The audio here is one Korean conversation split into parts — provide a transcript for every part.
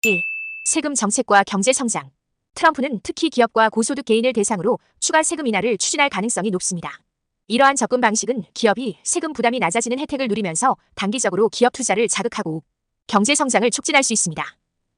1. 세금 정책과 경제 성장. 트럼프는 특히 기업과 고소득 개인을 대상으로 추가 세금 인하를 추진할 가능성이 높습니다. 이러한 접근 방식은 기업이 세금 부담이 낮아지는 혜택을 누리면서 단기적으로 기업 투자를 자극하고 경제 성장을 촉진할 수 있습니다.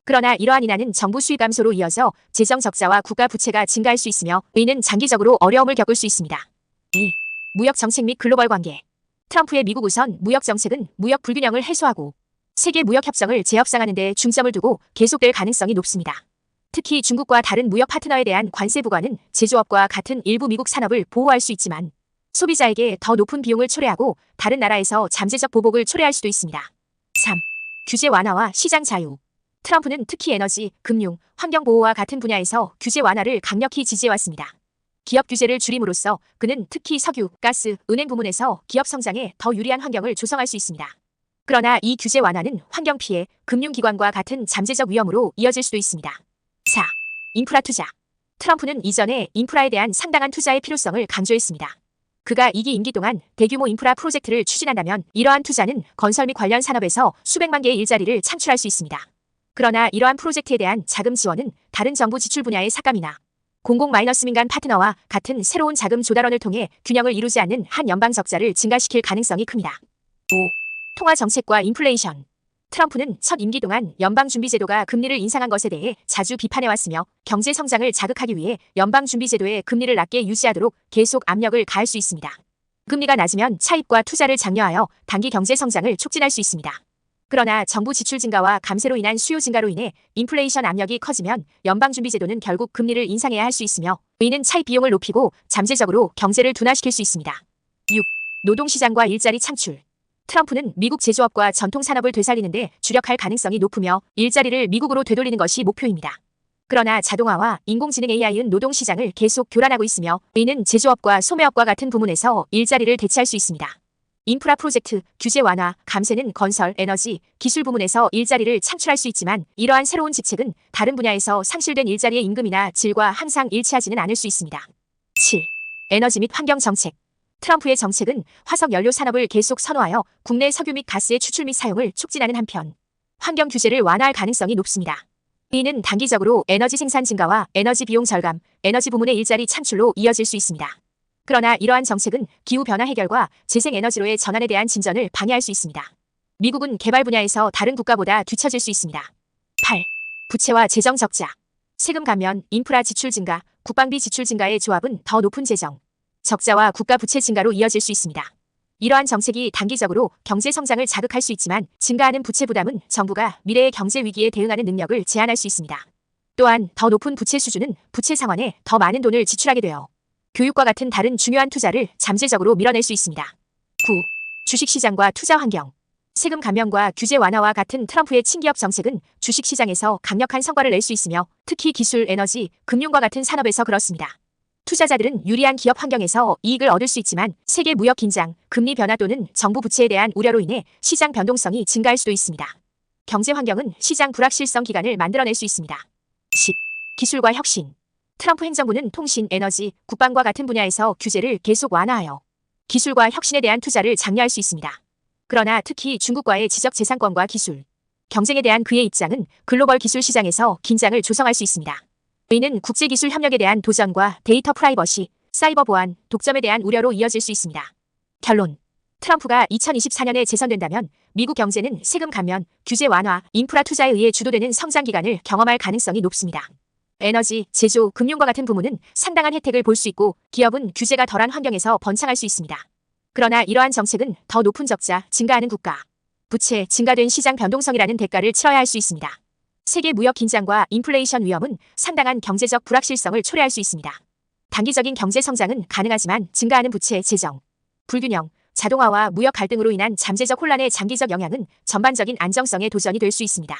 그러나 이러한 인하는 정부 수입 감소로 이어져 재정 적자와 국가 부채가 증가할 수 있으며 이는 장기적으로 어려움을 겪을 수 있습니다. 2. 무역 정책 및 글로벌 관계. 트럼프의 미국 우선 무역 정책은 무역 불균형을 해소하고 세계 무역 협정을 재협상하는 데 중점을 두고 계속될 가능성이 높습니다. 특히 중국과 다른 무역 파트너에 대한 관세 부과는 제조업과 같은 일부 미국 산업을 보호할 수 있지만 소비자에게 더 높은 비용을 초래하고 다른 나라에서 잠재적 보복을 초래할 수도 있습니다. 3. 규제 완화와 시장 자유. 트럼프는 특히 에너지, 금융, 환경보호와 같은 분야에서 규제 완화를 강력히 지지해왔습니다. 기업 규제를 줄임으로써 그는 특히 석유, 가스, 은행 부문에서 기업 성장에 더 유리한 환경을 조성할 수 있습니다. 그러나 이 규제 완화는 환경 피해, 금융기관과 같은 잠재적 위험으로 이어질 수도 있습니다. 4. 인프라 투자. 트럼프는 이전에 인프라에 대한 상당한 투자의 필요성을 강조했습니다. 그가 2기 임기 동안 대규모 인프라 프로젝트를 추진한다면 이러한 투자는 건설 및 관련 산업에서 수백만 개의 일자리를 창출할 수 있습니다. 그러나 이러한 프로젝트에 대한 자금 지원은 다른 정부 지출 분야의 삭감이나 공공-민간 파트너와 같은 새로운 자금 조달원을 통해 균형을 이루지 않는 한 연방 적자를 증가시킬 가능성이 큽니다. 5. 통화 정책과 인플레이션. 트럼프는 첫 임기 동안 연방준비제도가 금리를 인상한 것에 대해 자주 비판해왔으며 경제 성장을 자극하기 위해 연방준비제도의 금리를 낮게 유지하도록 계속 압력을 가할 수 있습니다. 금리가 낮으면 차입과 투자를 장려하여 단기 경제 성장을 촉진할 수 있습니다. 그러나 정부 지출 증가와 감세로 인한 수요 증가로 인해 인플레이션 압력이 커지면 연방준비제도는 결국 금리를 인상해야 할 수 있으며 이는 차입 비용을 높이고 잠재적으로 경제를 둔화시킬 수 있습니다. 6. 노동시장과 일자리 창출. 트럼프는 미국 제조업과 전통산업을 되살리는데 주력할 가능성이 높으며 일자리를 미국으로 되돌리는 것이 목표입니다. 그러나 자동화와 인공지능 AI는 노동시장을 계속 교란하고 있으며 이는 제조업과 소매업과 같은 부문에서 일자리를 대체할 수 있습니다. 인프라 프로젝트, 규제 완화, 감세는 건설, 에너지, 기술 부문에서 일자리를 창출할 수 있지만 이러한 새로운 직책은 다른 분야에서 상실된 일자리의 임금이나 질과 항상 일치하지는 않을 수 있습니다. 7. 에너지 및 환경 정책. 트럼프의 정책은 화석 연료 산업을 계속 선호하여 국내 석유 및 가스의 추출 및 사용을 촉진하는 한편 환경 규제를 완화할 가능성이 높습니다. 이는 단기적으로 에너지 생산 증가와 에너지 비용 절감, 에너지 부문의 일자리 창출로 이어질 수 있습니다. 그러나 이러한 정책은 기후변화 해결과 재생에너지로의 전환에 대한 진전을 방해할 수 있습니다. 미국은 개발 분야에서 다른 국가보다 뒤처질 수 있습니다. 8. 부채와 재정 적자. 세금 감면, 인프라 지출 증가, 국방비 지출 증가의 조합은 더 높은 재정 적자와 국가 부채 증가로 이어질 수 있습니다. 이러한 정책이 단기적으로 경제 성장을 자극할 수 있지만 증가하는 부채 부담은 정부가 미래의 경제 위기에 대응하는 능력을 제한할 수 있습니다. 또한 더 높은 부채 수준은 부채 상환에 더 많은 돈을 지출하게 되어 교육과 같은 다른 중요한 투자를 잠재적으로 밀어낼 수 있습니다. 9. 주식시장과 투자 환경. 세금 감면과 규제 완화와 같은 트럼프의 친기업 정책은 주식시장에서 강력한 성과를 낼 수 있으며 특히 기술, 에너지, 금융과 같은 산업에서 그렇습니다. 투자자들은 유리한 기업 환경에서 이익을 얻을 수 있지만 세계 무역 긴장, 금리 변화 또는 정부 부채에 대한 우려로 인해 시장 변동성이 증가할 수도 있습니다. 경제 환경은 시장 불확실성 기간을 만들어낼 수 있습니다. 10. 기술과 혁신. 트럼프 행정부는 통신, 에너지, 국방과 같은 분야에서 규제를 계속 완화하여 기술과 혁신에 대한 투자를 장려할 수 있습니다. 그러나 특히 중국과의 지적재산권과 기술, 경쟁에 대한 그의 입장은 글로벌 기술 시장에서 긴장을 조성할 수 있습니다. 이는 국제기술 협력에 대한 도전과 데이터 프라이버시, 사이버 보안, 독점에 대한 우려로 이어질 수 있습니다. 결론. 트럼프가 2024년에 재선된다면 미국 경제는 세금 감면, 규제 완화, 인프라 투자에 의해 주도되는 성장 기간을 경험할 가능성이 높습니다. 에너지, 제조, 금융과 같은 부문은 상당한 혜택을 볼 수 있고 기업은 규제가 덜한 환경에서 번창할 수 있습니다. 그러나 이러한 정책은 더 높은 적자, 증가하는 국가 부채, 증가된 시장 변동성이라는 대가를 치러야 할 수 있습니다. 세계 무역 긴장과 인플레이션 위험은 상당한 경제적 불확실성을 초래할 수 있습니다. 단기적인 경제 성장은 가능하지만 증가하는 부채, 재정 불균형, 자동화와 무역 갈등으로 인한 잠재적 혼란의 장기적 영향은 전반적인 안정성에 도전이 될 수 있습니다.